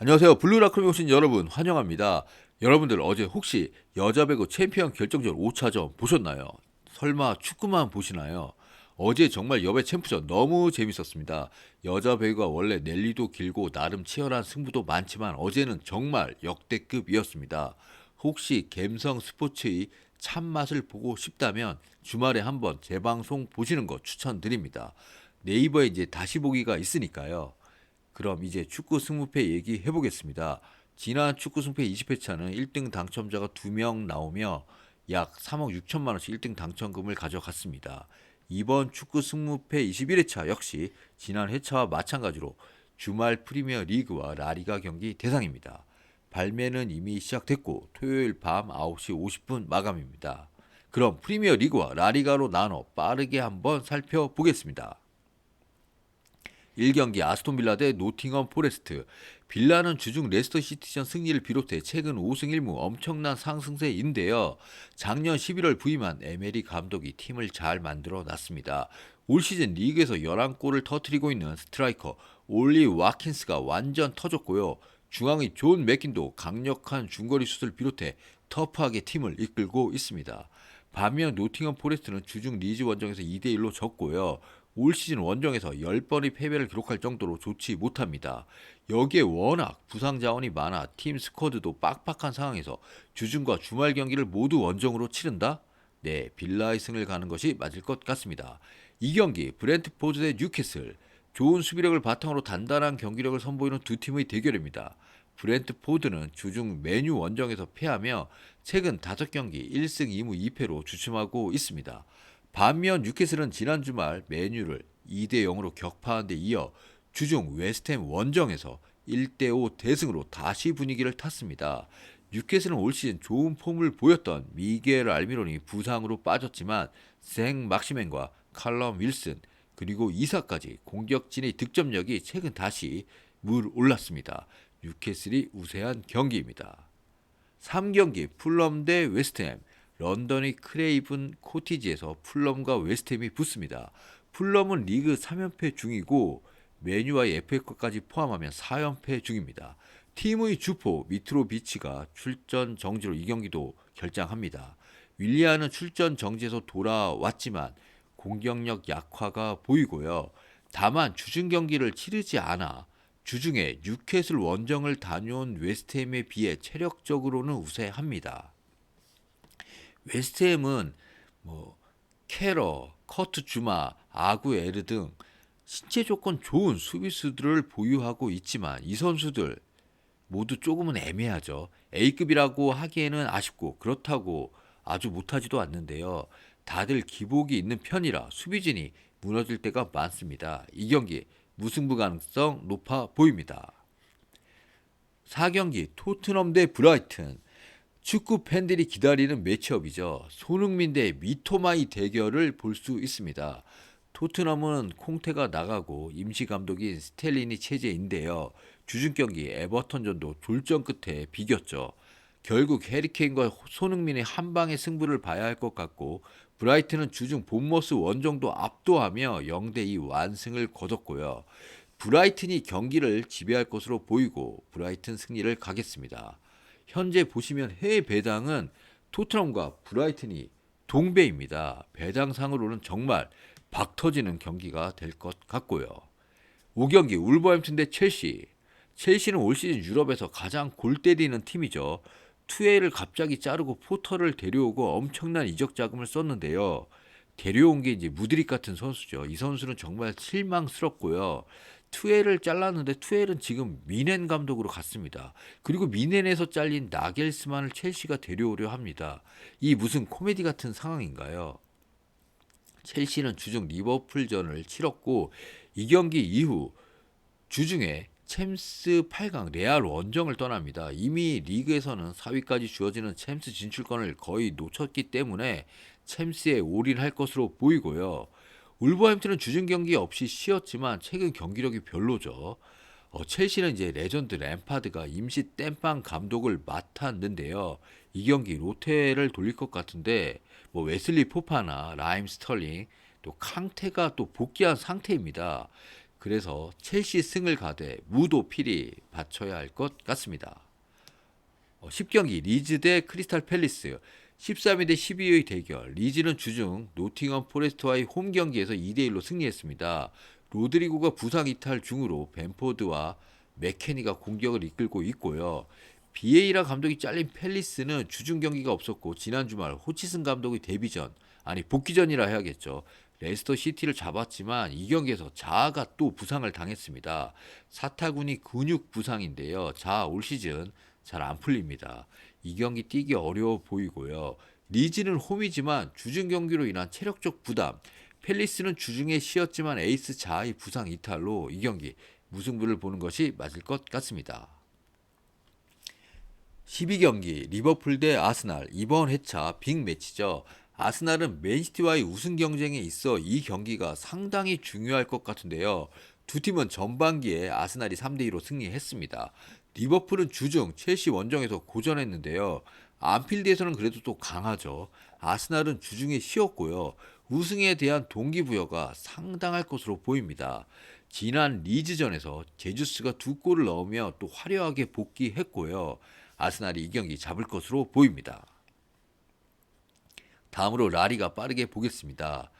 안녕하세요. 블루라클에 오신 여러분 환영합니다. 여러분들 어제 혹시 여자 배구 챔피언 결정전 5차전 보셨나요? 설마 축구만 보시나요? 어제 정말 여배 챔프전 너무 재밌었습니다. 여자 배구가 원래 랠리도 길고 나름 치열한 승부도 많지만 어제는 정말 역대급이었습니다. 혹시 갬성 스포츠의 참맛을 보고 싶다면 주말에 한번 재방송 보시는 거 추천드립니다. 네이버에 이제 다시 보기가 있으니까요. 그럼 이제 축구 승무패 얘기해 보겠습니다. 지난 축구 승무패 20회차는 1등 당첨자가 2명 나오며 약 3억 6천만 원씩 1등 당첨금을 가져갔습니다. 이번 축구 승무패 21회차 역시 지난 회차와 마찬가지로 주말 프리미어 리그와 라리가 경기 대상입니다. 발매는 이미 시작됐고 토요일 밤 9시 50분 마감입니다. 그럼 프리미어 리그와 라리가로 나눠 빠르게 한번 살펴보겠습니다. 1경기 아스톤빌라 대 노팅엄 포레스트. 빌라는 주중 레스터 시티전 승리를 비롯해 최근 5승 1무 엄청난 상승세인데요. 작년 11월 부임한 에메리 감독이 팀을 잘 만들어 놨습니다. 올 시즌 리그에서 11골을 터뜨리고 있는 스트라이커 올리 와킨스가 완전 터졌고요. 중앙의 존 맥킨도 강력한 중거리 슛을 비롯해 터프하게 팀을 이끌고 있습니다. 반면 노팅엄 포레스트는 주중 리즈 원정에서 2대1로 졌고요. 올 시즌 원정에서 10번의 패배를 기록할 정도로 좋지 못합니다. 여기에 워낙 부상 자원이 많아 팀 스쿼드도 빡빡한 상황에서 주중과 주말 경기를 모두 원정으로 치른다? 네, 빌라의 승을 가는 것이 맞을 것 같습니다. 이 경기 브렌트포드 대 뉴캐슬. 좋은 수비력을 바탕으로 단단한 경기력을 선보이는 두 팀의 대결입니다. 브렌트포드는 주중 메뉴 원정에서 패하며 최근 5경기 1승 2무 2패로 주춤하고 있습니다. 반면 뉴캐슬은 지난 주말 메뉴를 2대 0으로 격파한 데 이어 주중 웨스트햄 원정에서 1대5 대승으로 다시 분위기를 탔습니다. 뉴캐슬은 올 시즌 좋은 폼을 보였던 미겔 알미론이 부상으로 빠졌지만 생 막시맨과 칼럼 윌슨 그리고 이사까지 공격진의 득점력이 최근 다시 물 올랐습니다. 뉴캐슬이 우세한 경기입니다. 3경기 풀럼 대 웨스트햄. 런던의 크레이븐 코티지에서 풀럼과 웨스트햄이 붙습니다. 풀럼은 리그 3연패 중이고 메뉴와 FA컵까지 포함하면 4연패 중입니다. 팀의 주포 미트로비치가 출전 정지로 이 경기도 결장합니다. 윌리안은 출전 정지에서 돌아왔지만 공격력 약화가 보이고요. 다만 주중 경기를 치르지 않아 주중에 뉴캐슬 원정을 다녀온 웨스트햄에 비해 체력적으로는 우세합니다. 웨스트햄은 뭐 캐러, 커트 주마, 아구 에르 등 신체 조건 좋은 수비수들을 보유하고 있지만 이 선수들 모두 조금은 애매하죠. A급이라고 하기에는 아쉽고 그렇다고 아주 못하지도 않는데요. 다들 기복이 있는 편이라 수비진이 무너질 때가 많습니다. 이 경기 무승부 가능성 높아 보입니다. 4경기 토트넘 대 브라이튼. 축구 팬들이 기다리는 매치업이죠. 손흥민 대 미토마이 대결을 볼 수 있습니다. 토트넘은 콩테가 나가고 임시 감독인 스텔린이 체제인데요. 주중 경기 에버턴전도 졸전 끝에 비겼죠. 결국 해리케인과 손흥민의 한 방의 승부를 봐야 할 것 같고 브라이튼은 주중 본머스 원정도 압도하며 0대2 완승을 거뒀고요. 브라이튼이 경기를 지배할 것으로 보이고 브라이튼 승리를 가겠습니다. 현재 보시면 해외 배당은 토트넘과 브라이튼이 동배입니다. 배당상으로는 정말 박 터지는 경기가 될 것 같고요. 5경기 울버햄튼 대 첼시. 첼시는 올 시즌 유럽에서 가장 골 때리는 팀이죠. 투웨이를 갑자기 자르고 포터를 데려오고 엄청난 이적 자금을 썼는데요. 데려온 게 이제 무드릭 같은 선수죠. 이 선수는 정말 실망스럽고요. 투엘을 잘랐는데 투엘은 지금 미넨 감독으로 갔습니다. 그리고 미넨에서 잘린 나겔스만을 첼시가 데려오려 합니다. 이 무슨 코미디 같은 상황인가요? 첼시는 주중 리버풀전을 치렀고 이 경기 이후 주중에 챔스 8강 레알 원정을 떠납니다. 이미 리그에서는 4위까지 주어지는 챔스 진출권을 거의 놓쳤기 때문에 챔스에 올인할 것으로 보이고요. 울버햄튼은 주중 경기 없이 쉬었지만 최근 경기력이 별로죠. 첼시는 이제 레전드 램파드가 임시 땜빵 감독을 맡았는데요. 이 경기 롯데를 돌릴 것 같은데 뭐 웨슬리 포파나 라임 스털링 또 캉테가 또 복귀한 상태입니다. 그래서 첼시 승을 가되 무도 필히 바쳐야 할 것 같습니다. 10경기 리즈 대 크리스탈 팰리스 13위 대 12위의 대결. 리즈는 주중 노팅엄 포레스트와의 홈 경기에서 2대1로 승리했습니다. 로드리고가 부상 이탈 중으로 벤포드와 맥케니가 공격을 이끌고 있고요. 비에이라 감독이 잘린 팰리스는 주중 경기가 없었고 지난 주말 호치슨 감독의 데뷔전, 아니 복귀전이라 해야겠죠. 레스터 시티를 잡았지만 이 경기에서 자아가 또 부상을 당했습니다. 사타구니 근육 부상인데요. 자아 올 시즌 잘 안 풀립니다. 이 경기 뛰기 어려워 보이고요. 리즈는 홈이지만 주중 경기로 인한 체력적 부담, 팰리스는 주중에 쉬었지만 에이스 자아의 부상 이탈로 이 경기 무승부를 보는 것이 맞을 것 같습니다. 12경기 리버풀 대 아스날 이번 회차 빅매치죠. 아스날은 맨시티와의 우승 경쟁에 있어 이 경기가 상당히 중요할 것 같은데요. 두 팀은 전반기에 아스날이 3대2로 승리했습니다. 리버풀은 주중 첼시 원정에서 고전했는데요. 안필드에서는 그래도 또 강하죠. 아스날은 주중에 쉬었고요. 우승에 대한 동기부여가 상당할 것으로 보입니다. 지난 리즈전에서 제주스가 두 골을 넣으며 또 화려하게 복귀했고요. 아스날이 이 경기 잡을 것으로 보입니다. 다음으로 라리가 빠르게 보겠습니다.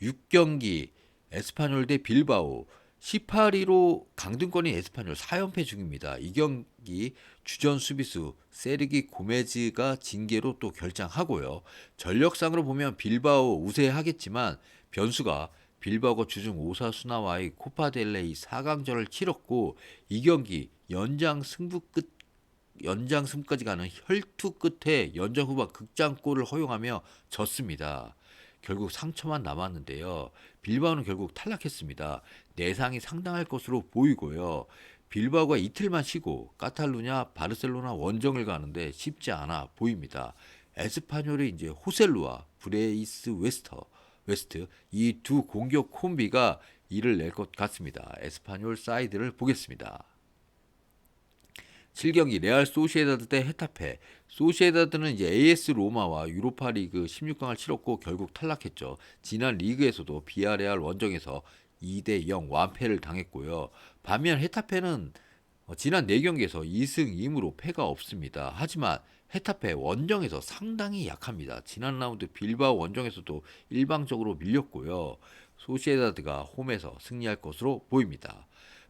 6경기 에스파뇰 대 빌바오 18위로 강등권인 에스파뇰 4연패 중입니다. 이 경기 주전 수비수 세르기 고메즈가 징계로 또 결장하고요. 전력상으로 보면 빌바오 우세하겠지만 변수가 빌바오가 주중 오사수나와의 코파델레이 4강전을 치렀고 이 경기 연장 승부까지 가는 혈투 끝에 연장 후반 극장골을 허용하며 졌습니다. 결국 상처만 남았는데요. 빌바오는 결국 탈락했습니다. 내상이 상당할 것으로 보이고요. 빌바오가 이틀만 쉬고 카탈루냐 바르셀로나 원정을 가는데 쉽지 않아 보입니다. 에스파뇰의 이제 호셀루와 브레이스 웨스트 이 두 공격 콤비가 이를 낼 것 같습니다. 에스파뇰 사이드를 보겠습니다. 7경기 레알 소시에다드 대 헤타페. 소시에다드는 이제 AS 로마와 유로파리그 16강을 치렀고 결국 탈락했죠. 지난 리그에서도 비아레알 원정에서 2대0 완패를 당했고요. 반면 헤타페는 지난 4경기에서 2승 2무로 패가 없습니다. 하지만 헤타페 원정에서 상당히 약합니다. 지난 라운드 빌바오 원정에서도 일방적으로 밀렸고요. 소시에다드가 홈에서 승리할 것으로 보입니다.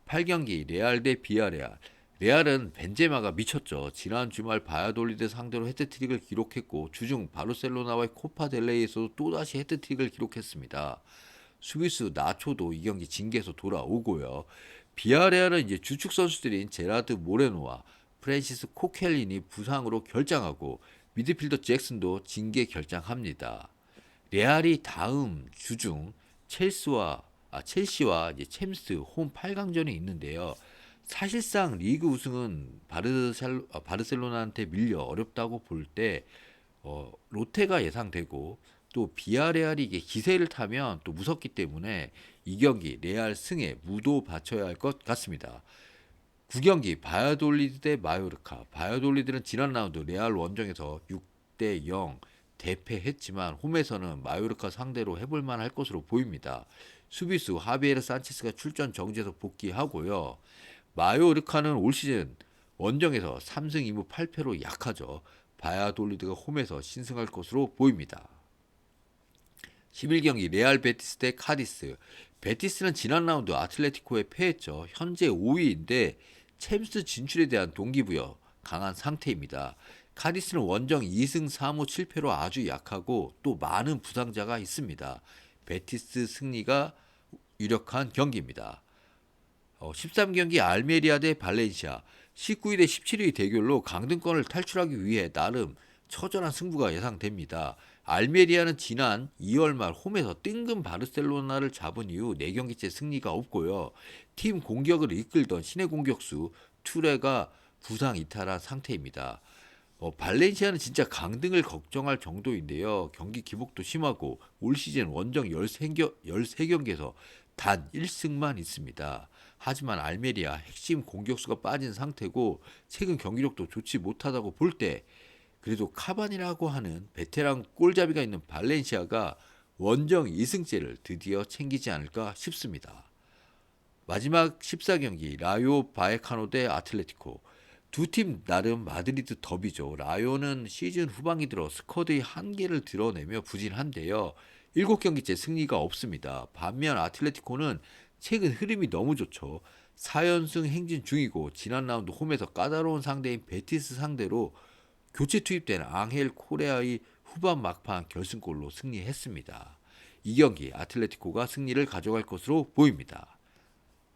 8경기 레알 대 비아레알. 레알은 벤제마가 미쳤죠. 지난 주말 바야돌리드 상대로 헤트트릭을 기록했고 주중 바르셀로나와의 코파델레이에서도 또다시 헤트트릭을 기록했습니다. 수비수 나초도 이 경기 징계에서 돌아오고요. 비아레알은 이제 주축 선수들인 제라드 모레노와 프랜시스 코켈린이 부상으로 결장하고 미드필더 잭슨도 징계 결장합니다. 레알이 다음 주중 첼시와 이제 챔스 홈 8강전이 있는데요. 사실상 리그 우승은 바르셀로나한테 밀려 어렵다고 볼 때 롯데가 예상되고 또 비아레알이 이게 기세를 타면 또 무섭기 때문에 이 경기 레알 승에 무도 바쳐야 할 것 같습니다. 9경기 바야돌리드 대 마요르카. 바야돌리드는 지난 라운드 레알 원정에서 6대0 대패했지만 홈에서는 마요르카 상대로 해볼만 할 것으로 보입니다. 수비수 하비에르 산체스가 출전 정지에서 복귀하고요. 마요르카는 올 시즌 원정에서 3승 2무 8패로 약하죠. 바야돌리드가 홈에서 신승할 것으로 보입니다. 11경기 레알 베티스 대 카디스. 베티스는 지난 라운드 아틀레티코에 패했죠. 현재 5위인데 챔스 진출에 대한 동기부여 강한 상태입니다. 카디스는 원정 2승 3무 7패로 아주 약하고 또 많은 부상자가 있습니다. 베티스 승리가 유력한 경기입니다. 13경기 알메리아 대 발렌시아 19위 대 17위 대결로 강등권을 탈출하기 위해 나름 처절한 승부가 예상됩니다. 알메리아는 지난 2월 말 홈에서 뜬금 바르셀로나를 잡은 이후 4경기째 승리가 없고요. 팀 공격을 이끌던 신의 공격수 투레가 부상 이탈한 상태입니다. 발렌시아는 진짜 강등을 걱정할 정도인데요. 경기 기복도 심하고 올 시즌 원정 13경기에서 단 1승만 있습니다. 하지만 알메리아 핵심 공격수가 빠진 상태고 최근 경기력도 좋지 못하다고 볼 때 그래도 카반이라고 하는 베테랑 골잡이가 있는 발렌시아가 원정 2승째를 드디어 챙기지 않을까 싶습니다. 마지막 14경기 라요 바에카노 대 아틀레티코. 두 팀 나름 마드리드 더비죠. 라요는 시즌 후반기 들어 스쿼드의 한계를 드러내며 부진한데요. 7경기째 승리가 없습니다. 반면 아틀레티코는 최근 흐름이 너무 좋죠. 4연승 행진 중이고 지난 라운드 홈에서 까다로운 상대인 베티스 상대로 교체 투입된 앙헬 코레아의 후반 막판 결승골로 승리했습니다. 이 경기 아틀레티코가 승리를 가져갈 것으로 보입니다.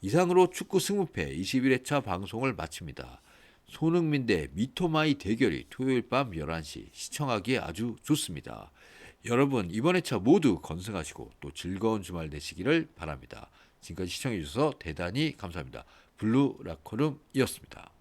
이상으로 축구 승무패 21회차 방송을 마칩니다. 손흥민 대 미토마이 대결이 토요일 밤 11시 시청하기에 아주 좋습니다. 여러분 이번 회차 모두 건승하시고 또 즐거운 주말 되시기를 바랍니다. 지금까지 시청해주셔서 대단히 감사합니다. 블루 라커룸이었습니다.